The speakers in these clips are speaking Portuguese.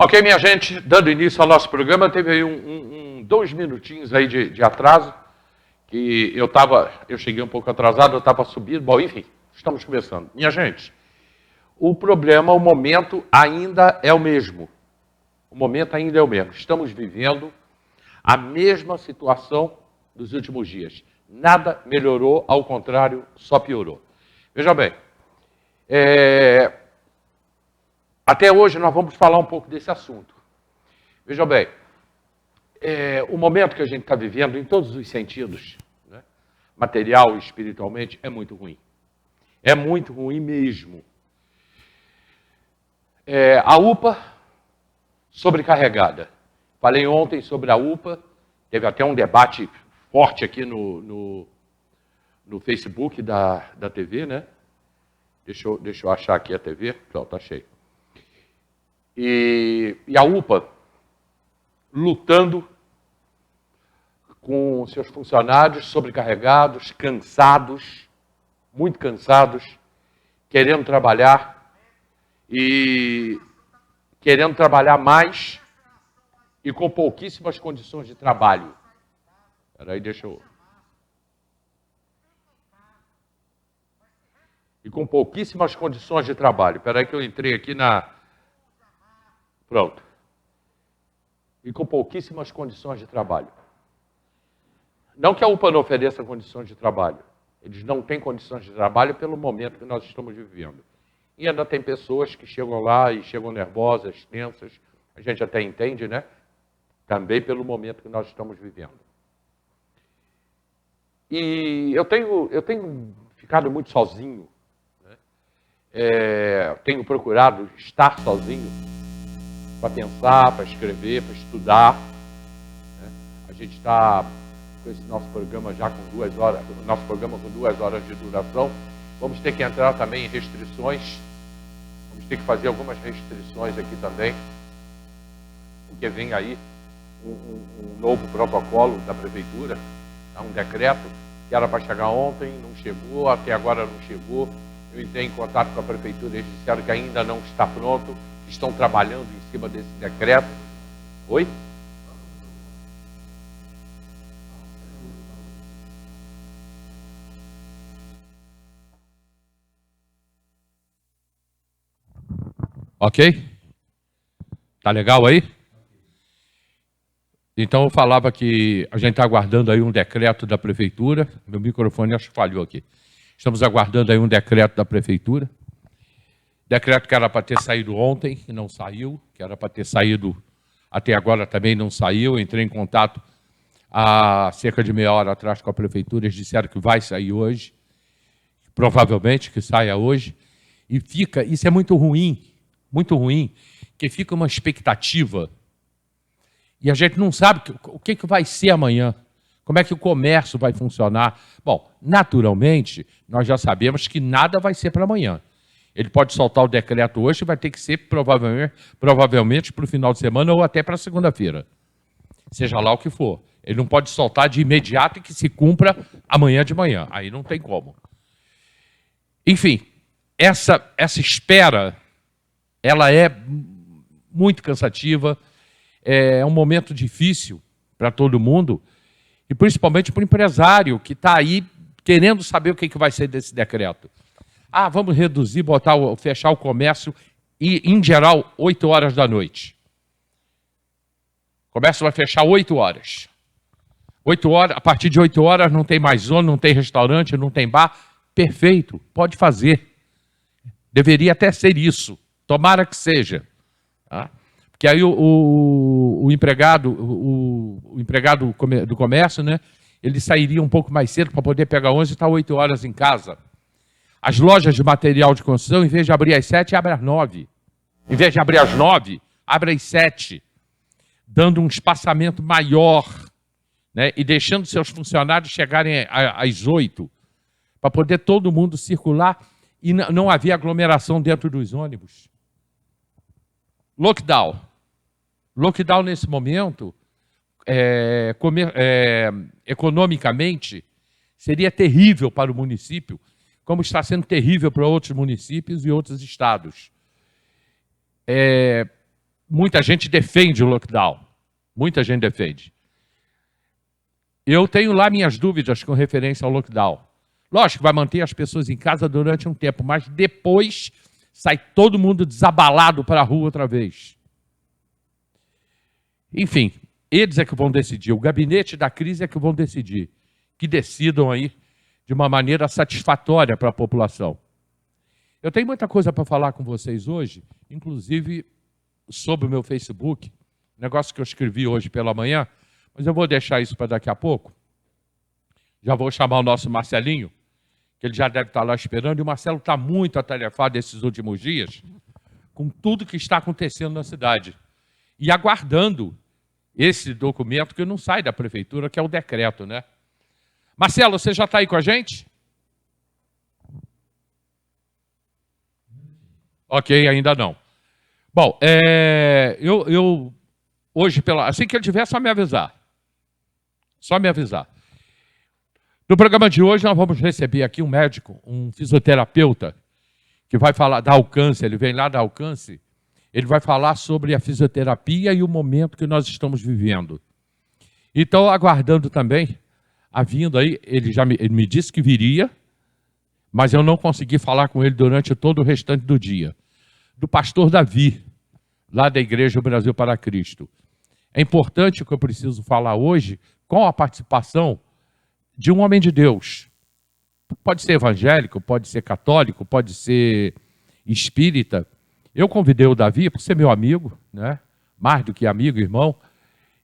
Ok, minha gente, dando início ao nosso programa, teve aí 2 minutinhos aí de atraso, que eu cheguei um pouco atrasado, eu estava subindo, bom, enfim, estamos começando. Minha gente, o problema, o momento ainda é o mesmo. O momento ainda é o mesmo. Estamos vivendo a mesma situação dos últimos dias. Nada melhorou, ao contrário, só piorou. Veja bem, até hoje nós vamos falar um pouco desse assunto. Veja bem, o momento que a gente está vivendo, em todos os sentidos, né, material e espiritualmente, é muito ruim. É muito ruim mesmo. A UPA sobrecarregada. Falei ontem sobre a UPA, teve até um debate forte aqui no Facebook da TV, né? Deixa eu achar aqui a TV. Pronto, achei. E a UPA lutando com seus funcionários sobrecarregados, cansados, muito cansados, querendo trabalhar e querendo trabalhar mais e com pouquíssimas condições de trabalho. Espera aí, E com pouquíssimas condições de trabalho. Espera aí que eu entrei aqui Pronto. E com pouquíssimas condições de trabalho. Não que a UPA não ofereça condições de trabalho. Eles não têm condições de trabalho pelo momento que nós estamos vivendo. E ainda tem pessoas que chegam lá e chegam nervosas, tensas. A gente até entende, né? Também pelo momento que nós estamos vivendo. E eu tenho ficado muito sozinho. Né? Tenho procurado estar sozinho para pensar, para escrever, para estudar. Né? A gente está com esse nosso programa já com 2 horas, nosso programa com 2 horas de duração. Vamos ter que entrar também em restrições. Vamos ter que fazer algumas restrições aqui também, porque vem aí um novo protocolo da prefeitura, um decreto que era para chegar ontem, não chegou, até agora não chegou. Eu entrei em contato com a prefeitura, eles disseram que ainda não está pronto, que estão trabalhando em cima desse decreto. Oi? Ok? Tá legal aí? Então eu falava que a gente está aguardando aí um decreto da prefeitura. Meu microfone acho que falhou aqui. Estamos aguardando aí um decreto da prefeitura. Decreto que era para ter saído ontem e não saiu, que era para ter saído até agora também não saiu. Eu entrei em contato há cerca de meia hora atrás com a prefeitura, eles disseram que vai sair hoje, provavelmente que saia hoje. E isso é muito ruim, que fica uma expectativa e a gente não sabe o que vai ser amanhã, como é que o comércio vai funcionar. Bom, naturalmente, nós já sabemos que nada vai ser para amanhã. Ele pode soltar o decreto hoje e vai ter que ser provavelmente para o final de semana ou até para segunda-feira. Seja lá o que for. Ele não pode soltar de imediato e que se cumpra amanhã de manhã. Aí não tem como. Enfim, essa espera, ela é muito cansativa, é um momento difícil para todo mundo, e principalmente para o empresário que está aí querendo saber o que vai ser desse decreto. Ah, vamos reduzir, fechar o comércio e, em geral, 8 horas da noite. O comércio vai fechar 8 horas. 8 horas, a partir de 8 horas não tem mais zona, não tem restaurante, não tem bar. Perfeito, pode fazer. Deveria até ser isso. Tomara que seja. Tá? Porque aí o empregado do comércio, né, ele sairia um pouco mais cedo para poder pegar 11 e estar 8 horas em casa. As lojas de material de construção, em vez de abrir às 7, abrem às 9. Em vez de abrir às 9, abre às 7, dando um espaçamento maior, né, e deixando seus funcionários chegarem às 8, para poder todo mundo circular e não haver aglomeração dentro dos ônibus. Lockdown. Lockdown nesse momento, economicamente, seria terrível para o município, como está sendo terrível para outros municípios e outros estados. muita gente defende o lockdown. Muita gente defende. Eu tenho lá minhas dúvidas com referência ao lockdown. Lógico que vai manter as pessoas em casa durante um tempo, mas depois sai todo mundo desabalado para a rua outra vez. Enfim, eles é que vão decidir. O gabinete da crise é que vão decidir. Que decidam aí de uma maneira satisfatória para a população. Eu tenho muita coisa para falar com vocês hoje, inclusive sobre o meu Facebook, negócio que eu escrevi hoje pela manhã, mas eu vou deixar isso para daqui a pouco. Já vou chamar o nosso Marcelinho, que ele já deve estar lá esperando, e o Marcelo está muito atarefado esses últimos dias com tudo que está acontecendo na cidade. E aguardando esse documento que não sai da prefeitura, que é o decreto, né? Marcelo, você já está aí com a gente? Ok, ainda não. Bom, eu hoje, assim que ele tiver, é só me avisar. Só me avisar. No programa de hoje, nós vamos receber aqui um médico, um fisioterapeuta, que vai falar da Alcance, ele vem lá da Alcance, ele vai falar sobre a fisioterapia e o momento que nós estamos vivendo. Então, aguardando também a vinda aí, ele me disse que viria, mas eu não consegui falar com ele durante todo o restante do dia. Do pastor Davi, lá da Igreja Brasil para Cristo. É importante o que eu preciso falar hoje com a participação de um homem de Deus. Pode ser evangélico, pode ser católico, pode ser espírita. Eu convidei o Davi por ser meu amigo, né? Mais do que amigo, irmão.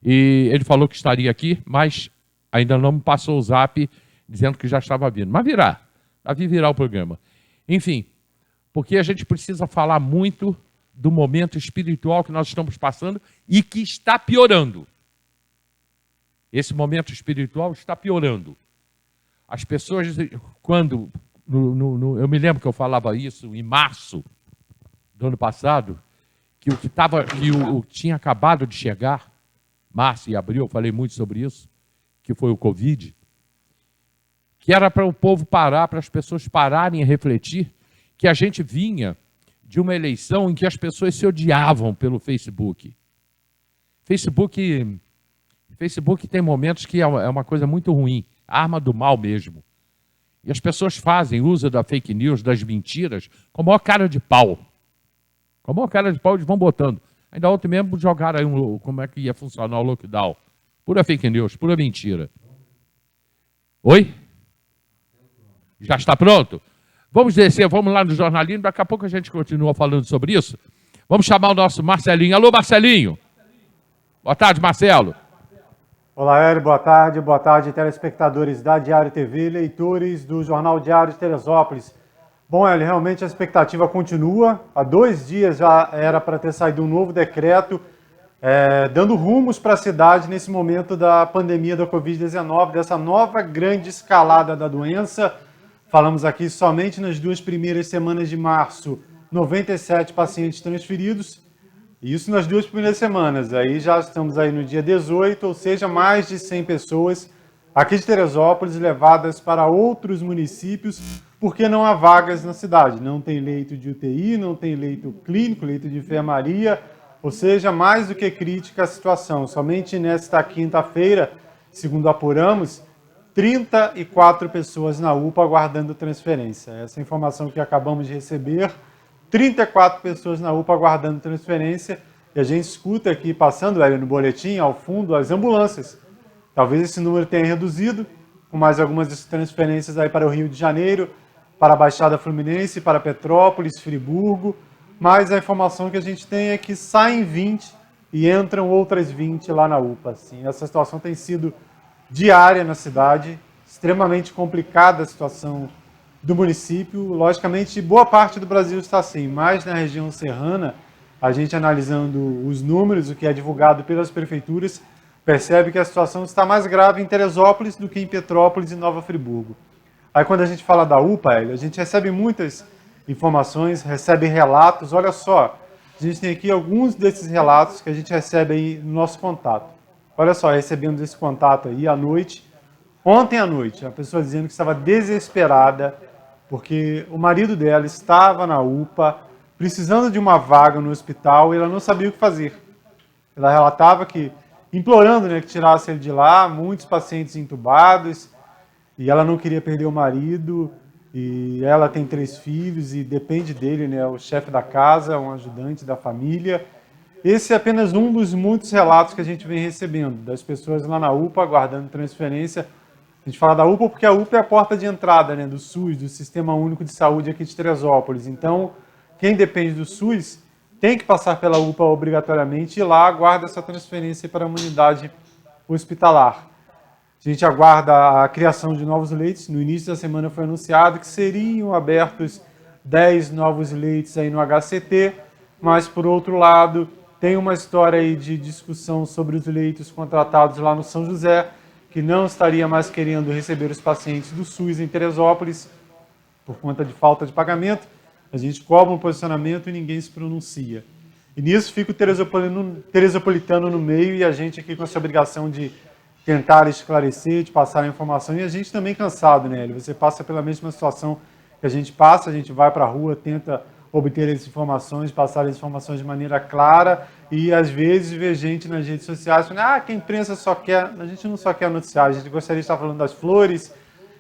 E ele falou que estaria aqui, mas ainda não me passou o zap dizendo que já estava vindo. Mas virá. Davi virá o programa. Enfim, porque a gente precisa falar muito do momento espiritual que nós estamos passando e que está piorando. Esse momento espiritual está piorando. As pessoas, quando... eu me lembro que eu falava isso em março do ano passado, que o que tinha acabado de chegar, março e abril, eu falei muito sobre isso, que foi o Covid, que era para o povo parar, para as pessoas pararem e refletir, que a gente vinha de uma eleição em que as pessoas se odiavam pelo Facebook. Facebook tem momentos que é uma coisa muito ruim, arma do mal mesmo. E as pessoas fazem uso da fake news, das mentiras, com a maior cara de pau. Com a maior cara de pau eles vão botando. Ainda ontem mesmo jogaram aí como é que ia funcionar o lockdown. Pura fake news, pura mentira. Oi? Já está pronto? Vamos descer, vamos lá no jornalismo, daqui a pouco a gente continua falando sobre isso. Vamos chamar o nosso Marcelinho. Alô, Marcelinho. Boa tarde, Marcelo. Olá, Hélio, boa tarde, telespectadores da Diário TV, leitores do Jornal Diário de Teresópolis. Bom, Hélio, realmente a expectativa continua. Há 2 dias já era para ter saído um novo decreto, dando rumos para a cidade nesse momento da pandemia da Covid-19, dessa nova grande escalada da doença. Falamos aqui somente nas 2 primeiras semanas de março, 97 pacientes transferidos. Isso nas 2 primeiras semanas, aí já estamos aí no dia 18, ou seja, mais de 100 pessoas aqui de Teresópolis levadas para outros municípios, porque não há vagas na cidade. Não tem leito de UTI, não tem leito clínico, leito de enfermaria, ou seja, mais do que crítica a situação. Somente nesta quinta-feira, segundo apuramos, 34 pessoas na UPA aguardando transferência. Essa informação que acabamos de receber. 34 pessoas na UPA aguardando transferência, e a gente escuta aqui, passando no boletim, ao fundo, as ambulâncias. Talvez esse número tenha reduzido, com mais algumas transferências aí para o Rio de Janeiro, para a Baixada Fluminense, para Petrópolis, Friburgo, mas a informação que a gente tem é que saem 20 e entram outras 20 lá na UPA. Assim, essa situação tem sido diária na cidade, extremamente complicada a situação do município. Logicamente, boa parte do Brasil está assim, mas na região serrana, a gente analisando os números, o que é divulgado pelas prefeituras, percebe que a situação está mais grave em Teresópolis do que em Petrópolis e Nova Friburgo. Aí quando a gente fala da UPA, a gente recebe muitas informações, recebe relatos. Olha só, a gente tem aqui alguns desses relatos que a gente recebe aí no nosso contato. Olha só, recebemos esse contato aí à noite. Ontem à noite, a pessoa dizendo que estava desesperada, porque o marido dela estava na UPA, precisando de uma vaga no hospital e ela não sabia o que fazer. Ela relatava que, implorando, né, que tirasse ele de lá, muitos pacientes entubados, e ela não queria perder o marido, e ela tem 3 filhos e depende dele, né, o chefe da casa, um ajudante da família. Esse é apenas um dos muitos relatos que a gente vem recebendo, das pessoas lá na UPA, aguardando transferência. A gente fala da UPA porque a UPA é a porta de entrada, né, do SUS, do Sistema Único de Saúde aqui de Teresópolis. Então, quem depende do SUS tem que passar pela UPA obrigatoriamente e lá aguarda essa transferência para a unidade hospitalar. A gente aguarda a criação de novos leitos. No início da semana foi anunciado que seriam abertos 10 novos leitos aí no HCT, mas, por outro lado, tem uma história aí de discussão sobre os leitos contratados lá no São José, que não estaria mais querendo receber os pacientes do SUS em Teresópolis por conta de falta de pagamento. A gente cobra um posicionamento e ninguém se pronuncia. E nisso fica o teresopolitano no meio e a gente aqui com essa obrigação de tentar esclarecer, de passar a informação. E a gente também cansado, né? Você passa pela mesma situação que a gente passa, a gente vai para a rua, tenta obter as informações, passar as informações de maneira clara e às vezes vê gente nas redes sociais falando que a imprensa só quer... A gente não só quer noticiar, a gente gostaria de estar falando das flores,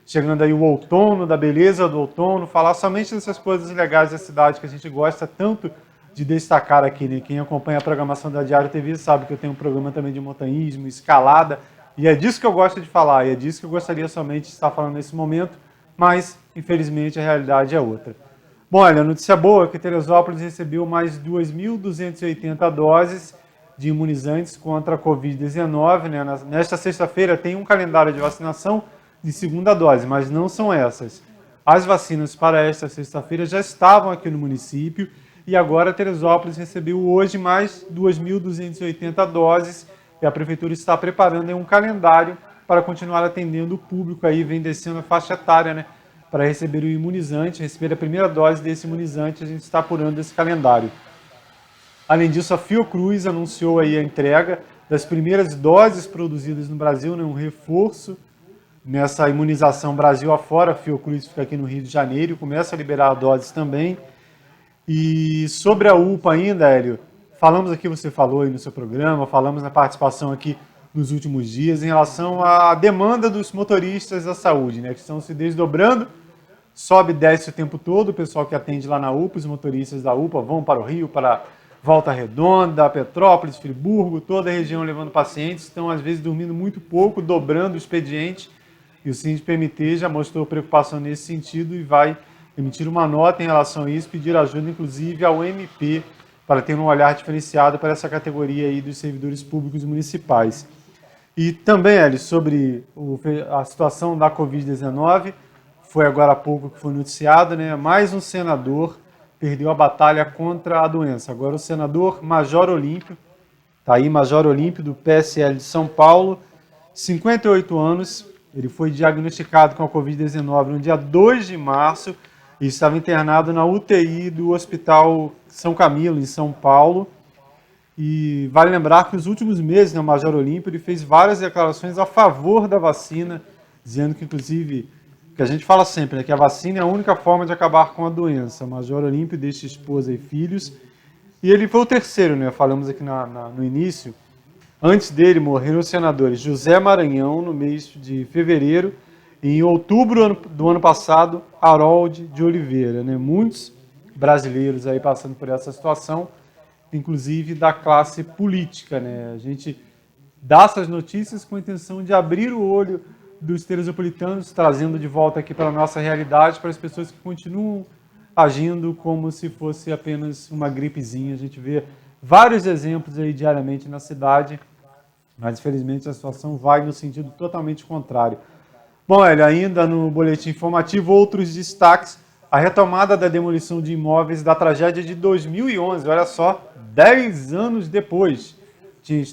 chegando aí o outono, da beleza do outono, falar somente dessas coisas legais da cidade que a gente gosta tanto de destacar aqui, né? Quem acompanha a programação da Diário TV sabe que eu tenho um programa também de montanhismo, escalada, e é disso que eu gosto de falar, e é disso que eu gostaria somente de estar falando nesse momento, mas, infelizmente, a realidade é outra. Bom, olha, a notícia boa é que Teresópolis recebeu mais 2.280 doses de imunizantes contra a Covid-19, né? Nesta sexta-feira tem um calendário de vacinação de segunda dose, mas não são essas. As vacinas para esta sexta-feira já estavam aqui no município e agora Teresópolis recebeu hoje mais 2.280 doses e a Prefeitura está preparando um calendário para continuar atendendo o público aí, vem descendo a faixa etária, né, para receber o imunizante, receber a primeira dose desse imunizante, a gente está apurando esse calendário. Além disso, a Fiocruz anunciou aí a entrega das primeiras doses produzidas no Brasil, né, um reforço nessa imunização Brasil afora. A Fiocruz fica aqui no Rio de Janeiro, começa a liberar doses também. E sobre a UPA ainda, Hélio, falamos aqui, você falou aí no seu programa, falamos na participação aqui nos últimos dias em relação à demanda dos motoristas da saúde, né, que estão se desdobrando, sobe e desce o tempo todo, o pessoal que atende lá na UPA, os motoristas da UPA vão para o Rio, para Volta Redonda, Petrópolis, Friburgo, toda a região levando pacientes, estão às vezes dormindo muito pouco, dobrando o expediente, e o SINDI-PMT já mostrou preocupação nesse sentido e vai emitir uma nota em relação a isso, pedir ajuda inclusive ao MP para ter um olhar diferenciado para essa categoria aí dos servidores públicos municipais. E também, Hélio, sobre a situação da Covid-19, foi agora há pouco que foi noticiado, né? Mais um senador perdeu a batalha contra a doença. Agora o senador Major Olímpio, está aí Major Olímpio do PSL de São Paulo, 58 anos, ele foi diagnosticado com a Covid-19 no dia 2 de março e estava internado na UTI do Hospital São Camilo, em São Paulo. E vale lembrar que nos últimos meses, né, o Major Olímpio ele fez várias declarações a favor da vacina, dizendo que, inclusive, que a gente fala sempre, né, que a vacina é a única forma de acabar com a doença. O Major Olímpio deixa esposa e filhos. E ele foi o terceiro, né? Falamos aqui no início. Antes dele morreram os senadores José Maranhão, no mês de fevereiro, e em outubro do ano passado, Harold de Oliveira, né? Muitos brasileiros aí passando por essa situação, inclusive da classe política, né? A gente dá essas notícias com a intenção de abrir o olho dos teresopolitanos, trazendo de volta aqui para a nossa realidade, para as pessoas que continuam agindo como se fosse apenas uma gripezinha. A gente vê vários exemplos aí diariamente na cidade, mas infelizmente a situação vai no sentido totalmente contrário. Bom, Hélio, ainda no boletim informativo, outros destaques: a retomada da demolição de imóveis da tragédia de 2011, olha só, 10 anos depois.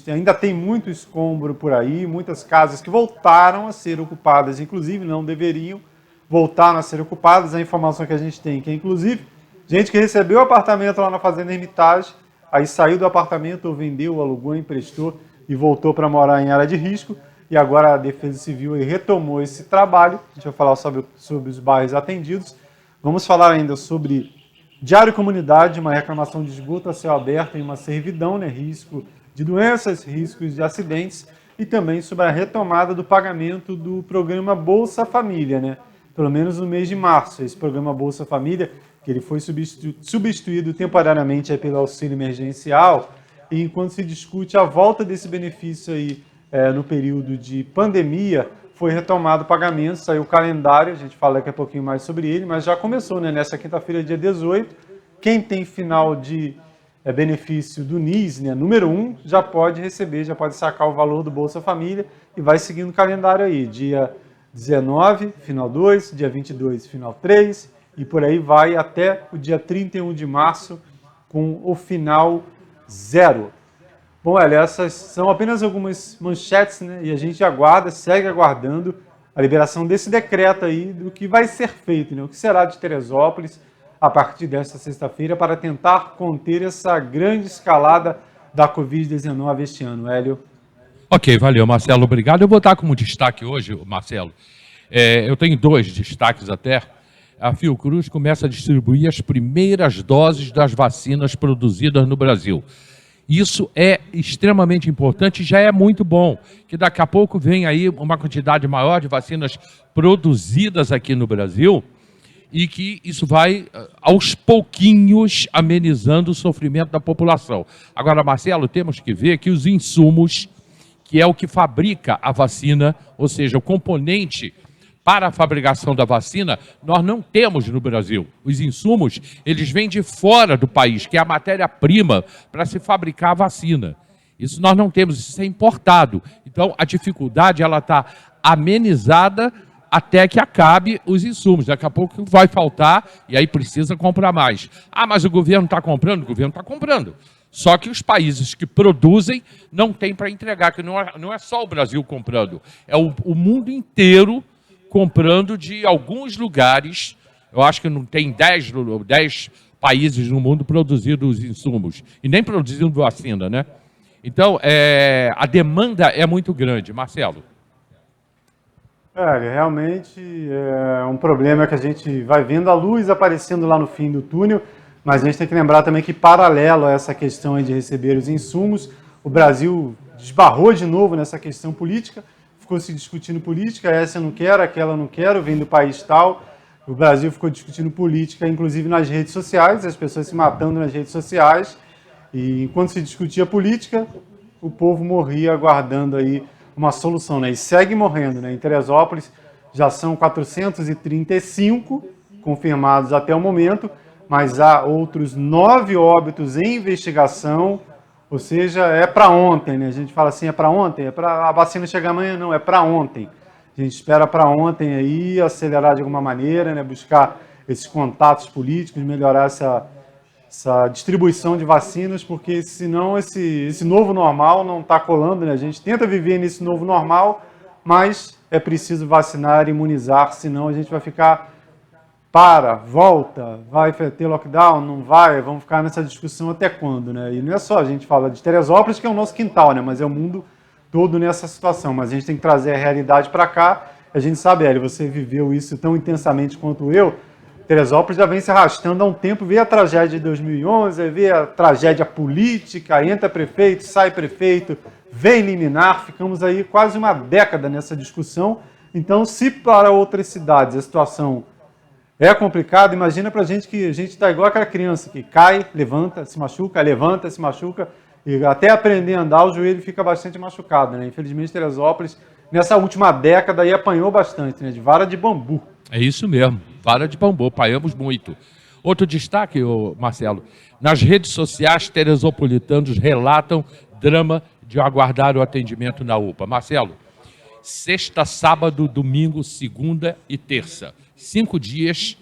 Ainda tem muito escombro por aí, muitas casas que voltaram a ser ocupadas, inclusive não deveriam, voltaram a ser ocupadas. A informação que a gente tem, que é inclusive gente que recebeu o apartamento lá na Fazenda Hermitage, aí saiu do apartamento, ou vendeu, alugou, emprestou e voltou para morar em área de risco, e agora a Defesa Civil aí retomou esse trabalho. A gente vai falar sobre os bairros atendidos. Vamos falar ainda sobre Diário Comunidade, uma reclamação de esgoto a céu aberto em uma servidão, né, risco de doenças, riscos de acidentes, e também sobre a retomada do pagamento do programa Bolsa Família, né, pelo menos no mês de março. Esse programa Bolsa Família, que ele foi substituído temporariamente pelo auxílio emergencial, e enquanto se discute a volta desse benefício aí no período de pandemia, foi retomado o pagamento, saiu o calendário, a gente fala daqui a pouquinho mais sobre ele, mas já começou, né? Nessa quinta-feira, dia 18, quem tem final de benefício do NIS, né, número 1, já pode receber, já pode sacar o valor do Bolsa Família e vai seguindo o calendário aí, dia 19, final 2, dia 22, final 3, e por aí vai até o dia 31 de março, com o final 0. Bom, Hélio, essas são apenas algumas manchetes, né? E a gente aguarda, segue aguardando a liberação desse decreto aí, do que vai ser feito, né? O que será de Teresópolis a partir desta sexta-feira para tentar conter essa grande escalada da Covid-19 este ano, Hélio. Ok, valeu, Marcelo, obrigado. Eu vou dar como destaque hoje, Marcelo, eu tenho 2 destaques até. A Fiocruz começa a distribuir as primeiras doses das vacinas produzidas no Brasil. Isso é extremamente importante e já é muito bom, que daqui a pouco vem aí uma quantidade maior de vacinas produzidas aqui no Brasil e que isso vai, aos pouquinhos, amenizando o sofrimento da população. Agora, Marcelo, temos que ver que os insumos, que é o que fabrica a vacina, ou seja, o componente para a fabricação da vacina, nós não temos no Brasil. Os insumos, eles vêm de fora do país, que é a matéria-prima para se fabricar a vacina. Isso nós não temos, isso é importado. Então, a dificuldade ela está amenizada até que acabe os insumos. Daqui a pouco vai faltar e aí precisa comprar mais. Ah, mas o governo está comprando? O governo está comprando. Só que os países que produzem não têm para entregar, que não é só o Brasil comprando, é o mundo inteiro comprando de alguns lugares. Eu acho que não tem 10 países no mundo produzindo os insumos, e nem produzindo vacina, né? Então, a demanda é muito grande. Marcelo. Realmente é um problema que a gente vai vendo a luz aparecendo lá no fim do túnel, mas a gente tem que lembrar também que, paralelo a essa questão aí de receber os insumos, o Brasil desbarrou de novo nessa questão política, ficou se discutindo política, essa eu não quero, aquela eu não quero, vem do país tal. O Brasil ficou discutindo política, inclusive nas redes sociais, as pessoas se matando nas redes sociais, e enquanto se discutia política, o povo morria aguardando aí uma solução, né? E segue morrendo, né? Em Teresópolis já são 435 confirmados até o momento, mas há outros 9 óbitos em investigação. Ou seja, é para ontem, né? A gente fala assim, é para ontem? É para a vacina chegar amanhã? Não, é para ontem. A gente espera para ontem aí, acelerar de alguma maneira, né? Buscar esses contatos políticos, melhorar essa distribuição de vacinas, porque senão esse novo normal não está colando, né? A gente tenta viver nesse novo normal, mas é preciso vacinar e imunizar, senão a gente vai ficar volta, vai ter lockdown, não vai, vamos ficar nessa discussão até quando, né? E não é só a gente fala de Teresópolis, que é o nosso quintal, né? Mas é o mundo todo nessa situação. Mas a gente tem que trazer a realidade para cá. A gente sabe, Hélio, você viveu isso tão intensamente quanto eu. Teresópolis já vem se arrastando há um tempo, vê a tragédia de 2011, vê a tragédia política, entra prefeito, sai prefeito, vem liminar, ficamos aí quase uma década nessa discussão. Então, se para outras cidades a situação é complicado, imagina pra gente que a gente está igual aquela criança que cai, levanta, se machuca, e até aprender a andar o joelho fica bastante machucado, né? Infelizmente, Teresópolis, nessa última década, aí apanhou bastante, né? De vara de bambu. É isso mesmo, vara de bambu, apanhamos muito. Outro destaque, Marcelo, nas redes sociais, teresopolitanos relatam drama de aguardar o atendimento na UPA. Marcelo, sexta, sábado, domingo, segunda e terça. 5 dias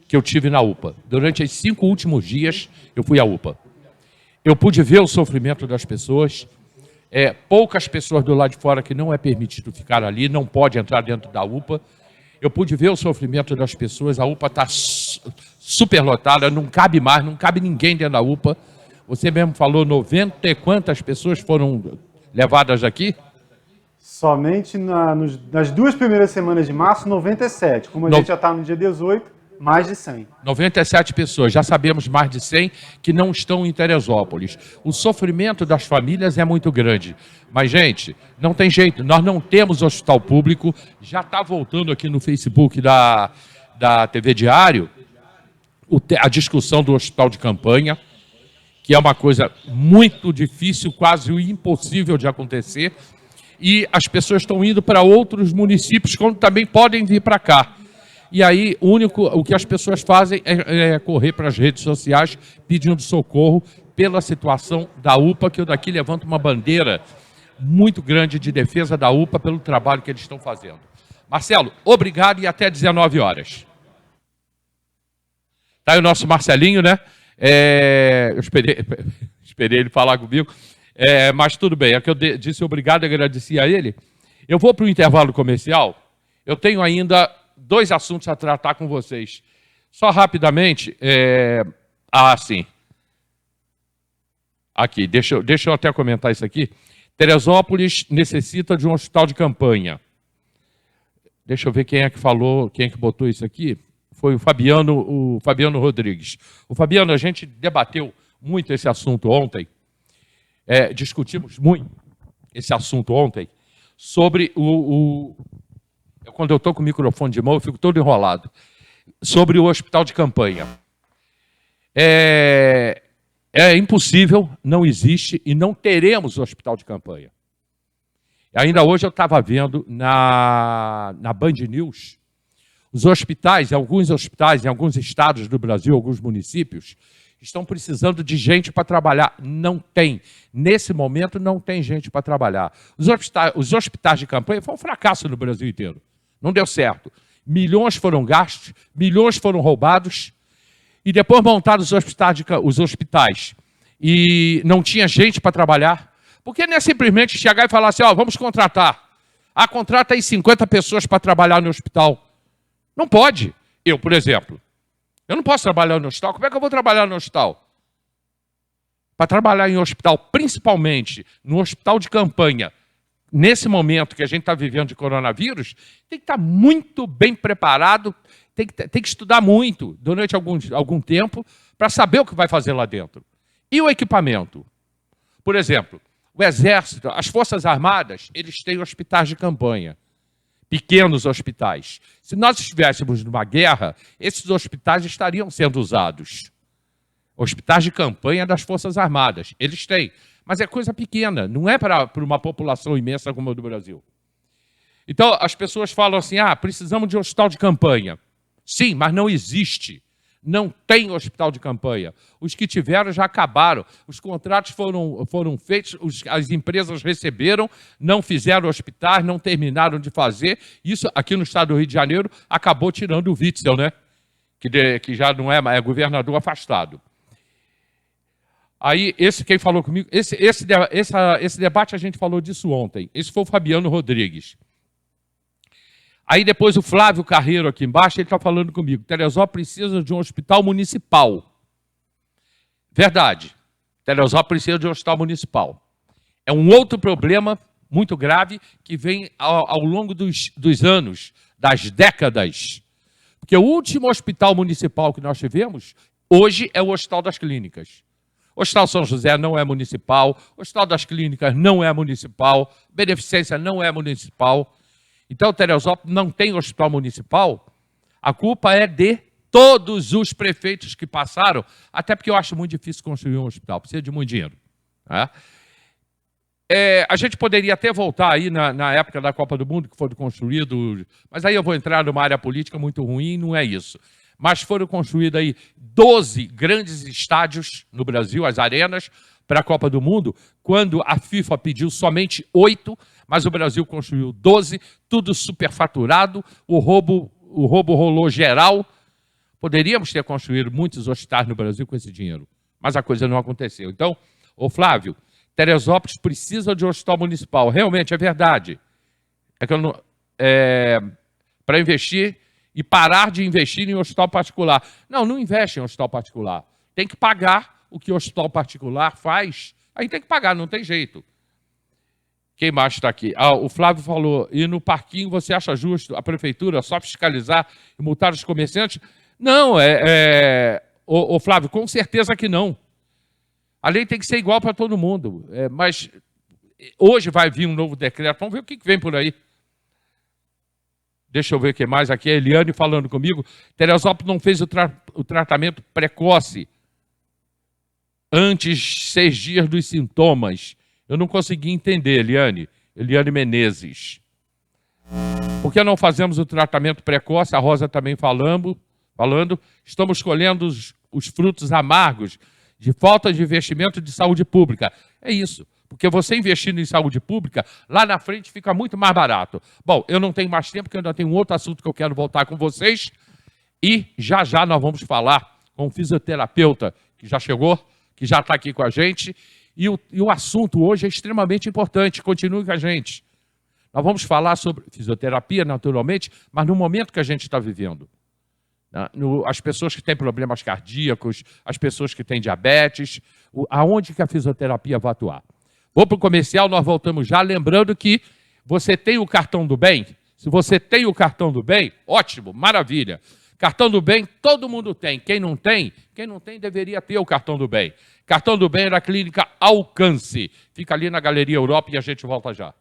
que eu tive na UPA. Durante os 5 últimos dias, eu fui à UPA. Eu pude ver o sofrimento das pessoas. Poucas pessoas do lado de fora que não é permitido ficar ali, não pode entrar dentro da UPA. Eu pude ver o sofrimento das pessoas. A UPA está super lotada, não cabe mais, não cabe ninguém dentro da UPA. Você mesmo falou 90 e quantas pessoas foram levadas aqui? Somente nas 2 primeiras semanas de março, 97. Como a gente já está no dia 18, Mais de 100. 97 pessoas, já sabemos mais de 100 que não estão em Teresópolis. O sofrimento das famílias é muito grande. Mas, gente, não tem jeito, nós não temos hospital público. Já está voltando aqui no Facebook da TV Diário a discussão do hospital de campanha, que é uma coisa muito difícil, quase impossível de acontecer. E as pessoas estão indo para outros municípios, quando também podem vir para cá. E aí, o que as pessoas fazem é correr para as redes sociais pedindo socorro pela situação da UPA, que eu daqui levanto uma bandeira muito grande de defesa da UPA pelo trabalho que eles estão fazendo. Marcelo, obrigado e até 19 horas. Tá aí o nosso Marcelinho, né? Eu esperei ele falar comigo, mas tudo bem. É que eu disse obrigado e agradeci a ele. Eu vou para o intervalo comercial. Eu tenho ainda 2 assuntos a tratar com vocês. Só rapidamente, sim. Aqui, deixa eu até comentar isso aqui. Teresópolis necessita de um hospital de campanha. Deixa eu ver quem é que falou, quem é que botou isso aqui. Foi o Fabiano Rodrigues. O Fabiano, a gente debateu muito esse assunto ontem, discutimos muito esse assunto ontem, sobre quando eu estou com o microfone de mão, eu fico todo enrolado, sobre o hospital de campanha. É impossível, não existe e não teremos hospital de campanha. Ainda hoje eu estava vendo na Band News, os hospitais, alguns hospitais em alguns estados do Brasil, alguns municípios, estão precisando de gente para trabalhar. Não tem. Nesse momento, não tem gente para trabalhar. Os hospitais de campanha foi um fracasso no Brasil inteiro. Não deu certo. Milhões foram gastos, milhões foram roubados, e depois montaram os hospitais e não tinha gente para trabalhar. Porque não é simplesmente chegar e falar assim, vamos contratar. Contrata aí 50 pessoas para trabalhar no hospital. Não pode. Eu, por exemplo, eu não posso trabalhar no hospital. Como é que eu vou trabalhar no hospital? Para trabalhar em hospital, principalmente no hospital de campanha, nesse momento que a gente está vivendo de coronavírus, tem que estar muito bem preparado, tem que estudar muito durante algum tempo para saber o que vai fazer lá dentro. E o equipamento? Por exemplo, o Exército, as Forças Armadas, eles têm hospitais de campanha. Pequenos hospitais. Se nós estivéssemos numa guerra, esses hospitais estariam sendo usados. Hospitais de campanha das Forças Armadas. Eles têm. Mas é coisa pequena, não é para uma população imensa como a do Brasil. Então, as pessoas falam assim, precisamos de um hospital de campanha. Sim, mas não existe. Não tem hospital de campanha. Os que tiveram já acabaram. Os contratos foram feitos, as empresas receberam, não fizeram hospitais, não terminaram de fazer. Isso aqui no estado do Rio de Janeiro acabou tirando o Witzel, né? Que já não é governador afastado. Aí, quem falou comigo, esse debate a gente falou disso ontem. Esse foi o Fabiano Rodrigues. Aí depois o Flávio Carreiro aqui embaixo, ele está falando comigo. Teresópolis precisa de um hospital municipal. Verdade. Teresópolis precisa de um hospital municipal. É um outro problema muito grave que vem ao longo dos anos, das décadas. Porque o último hospital municipal que nós tivemos, hoje, é o Hospital das Clínicas. O Hospital São José não é municipal, o Hospital das Clínicas não é municipal, Beneficência não é municipal. Então, Teresópolis não tem hospital municipal, a culpa é de todos os prefeitos que passaram, até porque eu acho muito difícil construir um hospital, precisa de muito dinheiro. Né? A gente poderia até voltar aí na época da Copa do Mundo, que foram construídos, mas aí eu vou entrar numa área política muito ruim, não é isso. Mas foram construídos aí 12 grandes estádios no Brasil, as arenas, para a Copa do Mundo, quando a FIFA pediu somente 8, mas o Brasil construiu 12, tudo superfaturado, o roubo rolou geral. Poderíamos ter construído muitos hospitais no Brasil com esse dinheiro, mas a coisa não aconteceu. Então, Flávio, Teresópolis precisa de um hospital municipal. Realmente, é verdade. Para investir e parar de investir em hospital particular. Não investe em hospital particular. Tem que pagar o que o hospital particular faz. Aí tem que pagar, não tem jeito. Quem mais está aqui? O Flávio falou, e no parquinho você acha justo a prefeitura só fiscalizar e multar os comerciantes? Não, ô Flávio, com certeza que não. A lei tem que ser igual para todo mundo. Mas hoje vai vir um novo decreto. Vamos ver o que vem por aí. Deixa eu ver o que mais aqui. A Eliane falando comigo. Teresópolis não fez o tratamento precoce antes 6 dias dos sintomas. Eu não consegui entender, Eliane. Eliane Menezes. Por que não fazemos o tratamento precoce? A Rosa também falando. Estamos colhendo os frutos amargos de falta de investimento de saúde pública. É isso. Porque você investindo em saúde pública, lá na frente fica muito mais barato. Bom, eu não tenho mais tempo, porque eu ainda tenho um outro assunto que eu quero voltar com vocês. E já já nós vamos falar com o fisioterapeuta que já chegou, que já está aqui com a gente. E o assunto hoje é extremamente importante. Continue com a gente. Nós vamos falar sobre fisioterapia, naturalmente, mas no momento que a gente está vivendo. As pessoas que têm problemas cardíacos, as pessoas que têm diabetes, aonde que a fisioterapia vai atuar? Vou para o comercial, nós voltamos já, lembrando que você tem o cartão do bem. Se você tem o cartão do bem, ótimo, maravilha. Cartão do bem, todo mundo tem. Quem não tem deveria ter o cartão do bem. Cartão do bem é da Clínica Alcance. Fica ali na Galeria Europa e a gente volta já.